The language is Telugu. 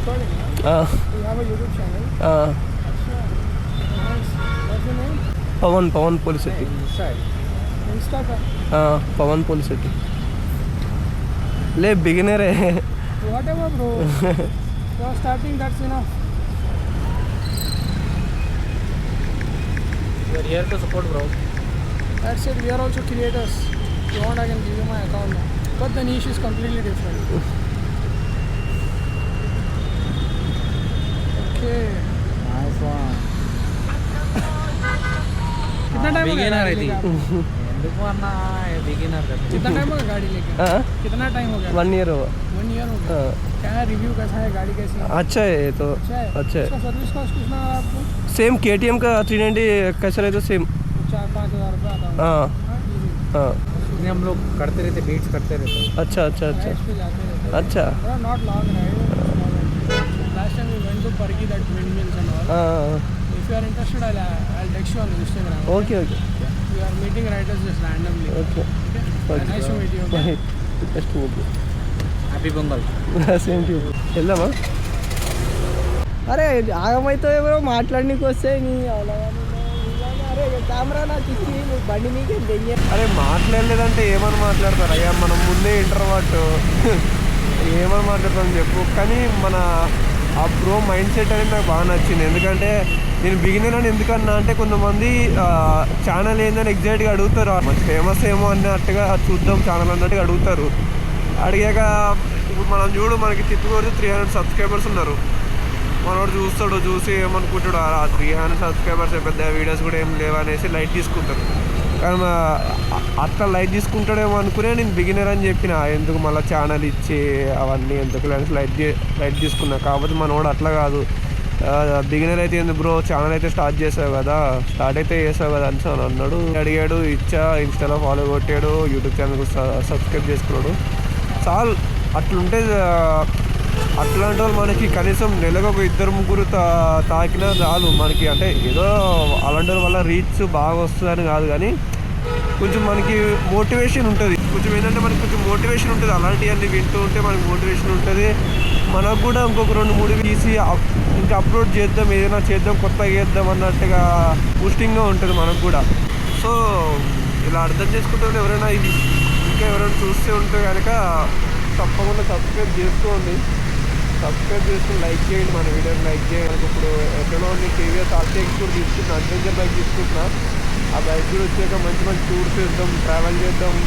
recording, huh? You have a YouTube channel? Nice. What's your name? Pawan Polisetti. Insta ka? Pawan Polisetti. Le beginner hai. Whatever, bro. You are starting, that's enough. We are here to support, bro. That's it. We are also creators. If you want, I can give you my account now. But the niche is completely different. Okay. Nice one. कितना टाइम हो गया Beginner गाड़ी है थी। लेके आपको? ఎందుకు అన్నా बिगिनर का कितना टाइम हो गया गाड़ी लेके? कितना टाइम हो गया? 1 year हुआ. 1 year हो गया. क्या है रिव्यू कैसा है गाड़ी कैसी है? अच्छा है ये तो. अच्छा है. इसका सर्विस कॉस्ट कितना है आपको? सेम KTM का 390 कैसा रहता सेम. 4-5 हज़ार रुपये आता होगा. हाँ. हम लोग करते रहते बीट्स करते रहते. अच्छा. राइड्स पे जाते रहते. अच्छा. Not long ride. Last time we went to परकी that windmills and all. If you are interested, I'll text you on Instagram. Okay. We are meeting riders just randomly. Okay. Nice to meet you. Okay? Bye. Nice to meet you. Happy pongal. Same to వెళ్దామా? అరే ఆగమైతే ఎవరో మాట్లాడడానికి వస్తే నీ అరే కెమెరా నాకు ఇచ్చి నువ్వు బండి నీకే దెయ్య. అరే మాట్లాడలేదంటే ఏమని మాట్లాడతారు అయ్యా, మనం ముందే ఇంటర్వాట్ ఏమని మాట్లాడతామని చెప్పు. కానీ మన ఆ బ్రో మైండ్ సెట్ అనేది నాకు బాగా నచ్చింది. ఎందుకంటే నేను బిగినర్ అని ఎందుకన్నా అంటే కొంతమంది ఛానల్ ఏందని ఎగ్జాక్ట్గా అడుగుతారు, మంచి ఫేమస్ ఏమో అన్నట్టుగా చూద్దాం ఛానల్ అన్నట్టుగా అడుగుతారు. అడిగాక ఇప్పుడు మనం చూడు మనకి తిప్పుకొడితే 300 సబ్స్క్రైబర్స్ ఉన్నారు. మనోడు చూస్తాడు, చూసి ఏమనుకుంటాడు 300 సబ్స్క్రైబర్స్ పెద్ద వీడియోస్ కూడా ఏం లేవనేసి లైట్ తీసుకుంటారు. కానీ అట్లా లైట్ తీసుకుంటాడేమో అనుకునే నేను బిగినర్ అని చెప్పిన. ఎందుకు మళ్ళీ ఛానల్ ఇచ్చి అవన్నీ ఎందుకు లైట్ తీసుకున్నా. కాకపోతే మనోడు అట్లా కాదు, బిగినర్ అయితే ఎందుకు బ్రో ఛానల్ అయితే స్టార్ట్ చేసావు కదా అని అన్నాడు. అడిగాడు, ఇచ్చా, ఇన్స్టాలో ఫాలో కొట్టాడు, యూట్యూబ్ ఛానల్కి సబ్స్క్రైబ్ చేసుకున్నాడు. చాలు అట్లుంటే అట్లాంటి వాళ్ళు మనకి కనీసం నెలకు ఒక 2-3 తాకినా చాలు మనకి. అంటే ఏదో అలాంటి వల్ల రీచ్ బాగా వస్తుందని కాదు, కానీ కొంచెం మనకి మోటివేషన్ ఉంటుంది. కొంచెం ఏంటంటే మనకి కొంచెం మోటివేషన్ ఉంటుంది. అలాంటివన్నీ వింటూ ఉంటే మనకి మోటివేషన్ ఉంటుంది. మనకు కూడా ఇంకొక 2-3 తీసి ఇంకా అప్లోడ్ చేద్దాం, ఏదైనా చేద్దాం, కొత్తగా చేద్దాం అన్నట్టుగా బూస్టింగ్గా ఉంటుంది మనకు కూడా. సో ఇలా అర్థం చేసుకుంటే ఎవరైనా ఇంకా ఎవరైనా చూస్తూ ఉంటే కనుక తప్పకుండా సబ్స్క్రైబ్ చేసుకొని లైక్ చేయండి, మన వీడియోని లైక్ చేయండి. ఇప్పుడు ఎక్కడో TVS RTX కూడా తీసుకుంటున్నా, అడ్వెంచర్ బైక్ తీసుకుంటున్నా. ఆ బైక్ కూడా వచ్చాక మంచి టూర్స్ చేద్దాం, ట్రావెల్ చేద్దాం.